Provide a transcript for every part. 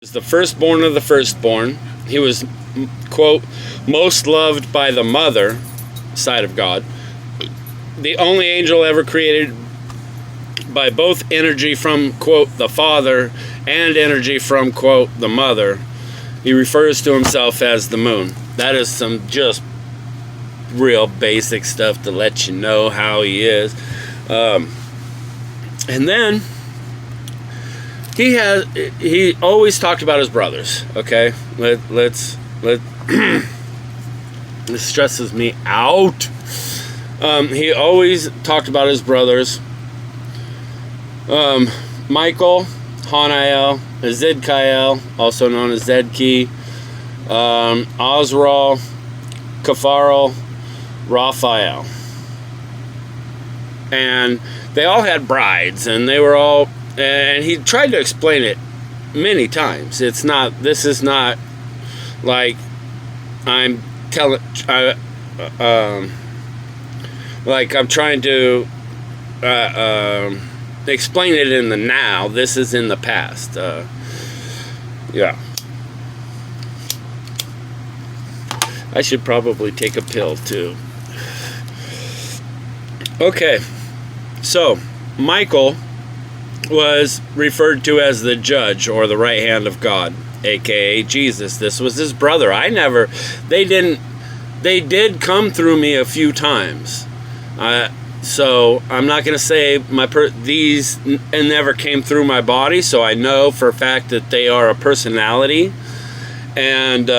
was the firstborn of the firstborn. He was, quote, most loved by the mother side of God. The only angel ever created by both energy from, quote, the Father and energy from, quote, the Mother. He refers to himself as the moon. That is some just real basic stuff to let you know how he is. And then he always talked about his brothers. Okay, let's this stresses me out. He always talked about his brothers. Michael, Hanael, Zidkiel, also known as Zedki, Osral, Kapharel, Raphael. And they all had brides, and they were all, and he tried to explain it many times. This is not like I'm telling, like I'm trying to explain it in the now. This is in the past. Yeah. I should probably take a pill too. Okay. So, Michael was referred to as the judge, or the right hand of God, aka Jesus. This was his brother. They did come through me a few times. So I'm not going to say these never came through my body, so I know for a fact that they are a personality. And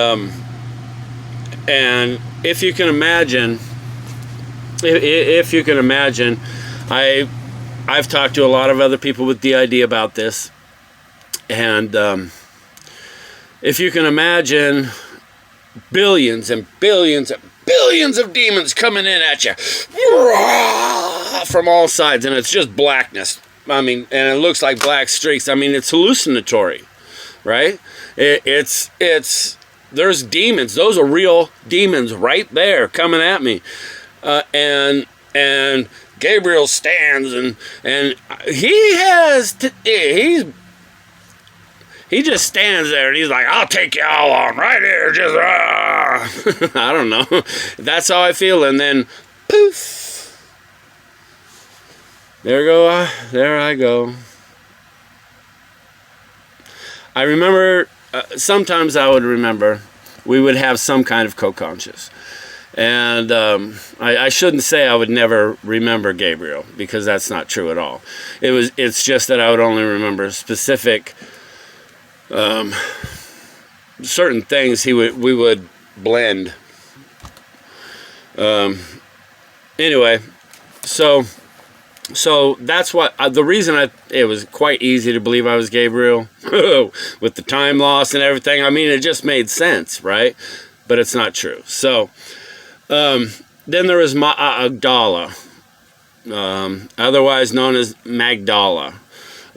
if you can imagine, I've talked to a lot of other people with the idea about this, and if you can imagine billions and billions and billions of demons coming in at you from all sides, and it's just blackness. I mean, and it looks like black streaks. I mean, it's hallucinatory, right? There's demons. Those are real demons right there coming at me, and Gabriel stands and he just stands there and he's like, I'll take you all on right here, just I don't know. That's how I feel. And then poof, there I go. I remember sometimes I would remember we would have some kind of co-conscious. And I shouldn't say I would never remember Gabriel, because that's not true at all. It's just that I would only remember specific certain things we would blend. Anyway, so that's what the reason it was quite easy to believe I was Gabriel with the time loss and everything. I mean, it just made sense, right? But it's not true. So then there was Magdala, otherwise known as Magdala,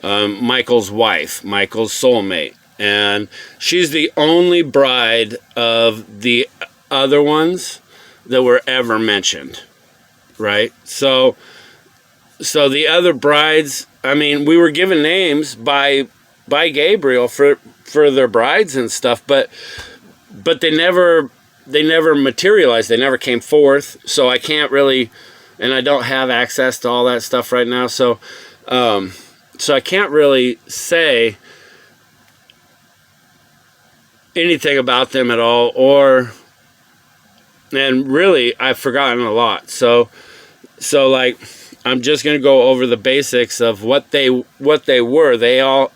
Michael's wife, Michael's soulmate. And she's the only bride of the other ones that were ever mentioned, right? So the other brides, I mean, we were given names by Gabriel for their brides and stuff, but they never materialized. They never came forth. So I can't really, and I don't have access to all that stuff right now. So I can't really say anything about them at all, and really I've forgotten a lot. So like, I'm just going to go over the basics of what they were. They all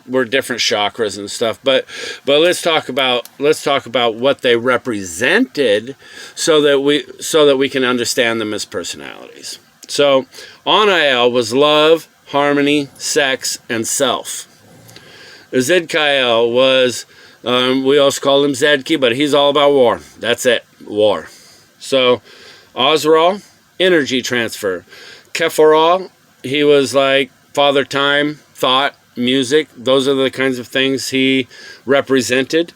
were different chakras and stuff. But let's talk about what they represented, so that we can understand them as personalities. So Anael was love, harmony, sex, and self. Zidkiel was we also call him Zedki, but he's all about war. That's it, war. So Osral, energy transfer. Kapharel, he was like father time, thought, music. Those are the kinds of things he represented.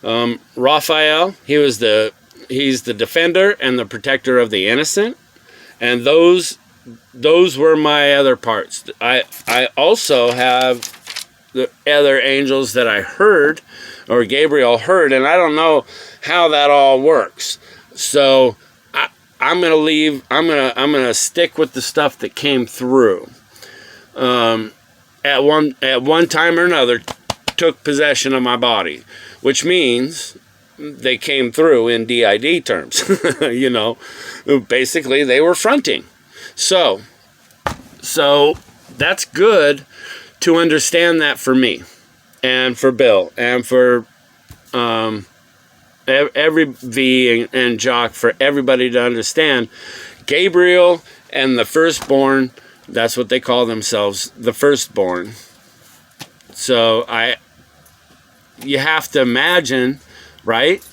Raphael, he's the defender and the protector of the innocent. And those were my other parts. I also have the other angels that I heard, or Gabriel heard, and I don't know how that all works. So I'm gonna stick with the stuff that came through. At one time or another, took possession of my body, which means they came through in DID terms. You know, basically they were fronting. So that's good to understand that for me, and for Bill, and for every V and Jock, for everybody to understand. Gabriel and the firstborn, that's what they call themselves, the firstborn. So you have to imagine, right?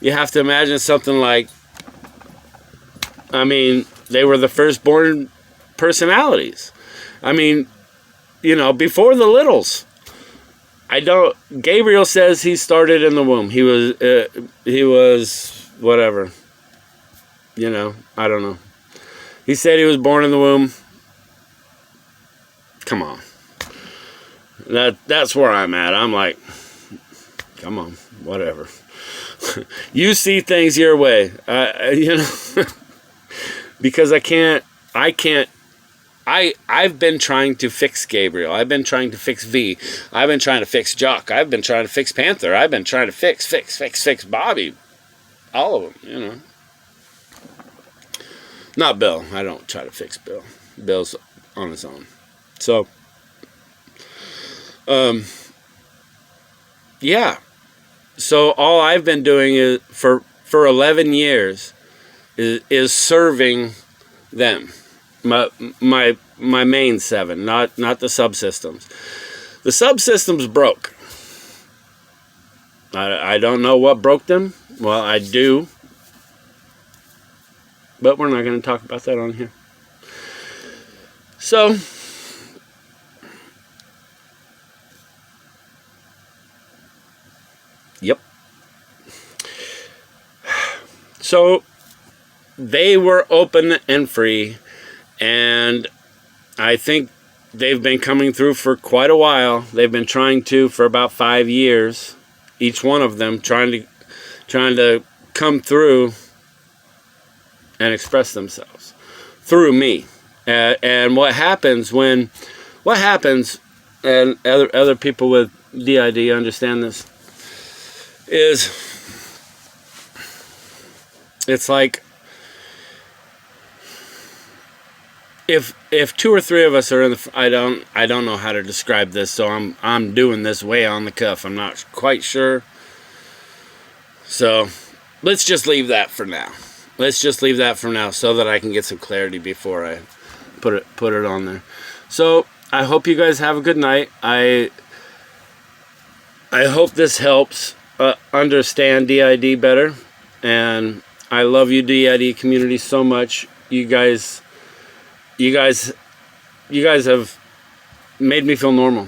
You have to imagine something like, I mean, they were the firstborn personalities. I mean, you know, before the littles. Gabriel says he started in the womb. He was whatever. You know, I don't know. He said he was born in the womb. Come on. That's where I'm at. I'm like, come on, whatever. You see things your way. You know, because I've been trying to fix Gabriel. I've been trying to fix V. I've been trying to fix Jock. I've been trying to fix Panther. I've been trying to fix Bobby. All of them, you know. Not Bill. I don't try to fix Bill. Bill's on his own. So, yeah. So all I've been doing is for 11 years is serving them. My main 7, not the subsystems. The subsystems broke. I don't know what broke them. Well, I do, but we're not going to talk about that on here. So, yep. So they were open and free. And I think they've been coming through for quite a while. They've been trying to for about 5 years. Each one of them trying to come through and express themselves through me. And what happens, and other people with DID understand this, is it's like, if 2 or 3 of us are in the, I don't know how to describe this, so I'm doing this way on the cuff. I'm not quite sure. So let's just leave that for now. So that I can get some clarity before I put it on there. So I hope you guys have a good night. I hope this helps understand DID better, and I love you, DID community, so much. You guys have made me feel normal.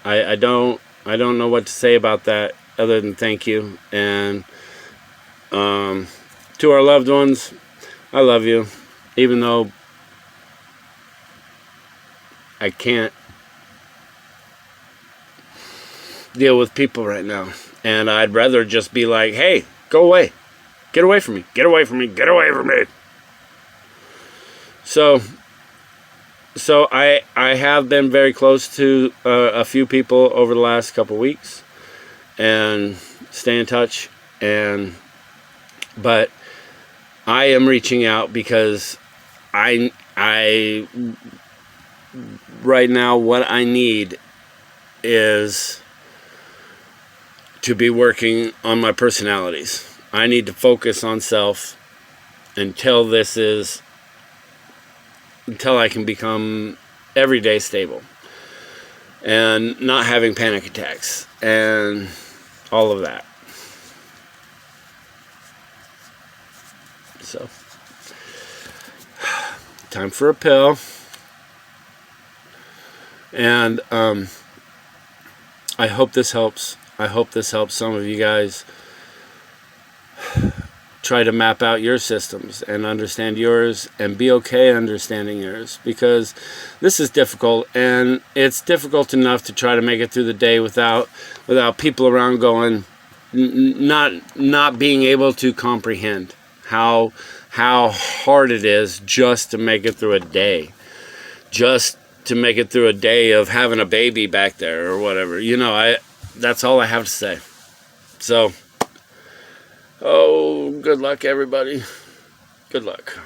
I don't know what to say about that other than thank you. And to our loved ones, I love you, even though I can't deal with people right now. And I'd rather just be like, hey, go away. Get away from me. Get away from me. Get away from me. So I have been very close to a few people over the last couple weeks, and stay in touch. But I am reaching out because I right now what I need is to be working on my personalities. I need to focus on self until I can become everyday stable and not having panic attacks and all of that. So, time for a pill. And I hope this helps. I hope this helps some of you guys try to map out your systems and understand yours and be okay understanding yours, because this is difficult, and it's difficult enough to try to make it through the day without people around going, not being able to comprehend how hard it is just to make it through a day, just to make it through a day of having a baby back there or whatever. That's all I have to say. So, good luck, everybody. Good luck.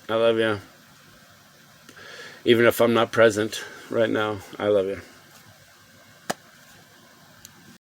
I love you. Even if I'm not present right now, I love you.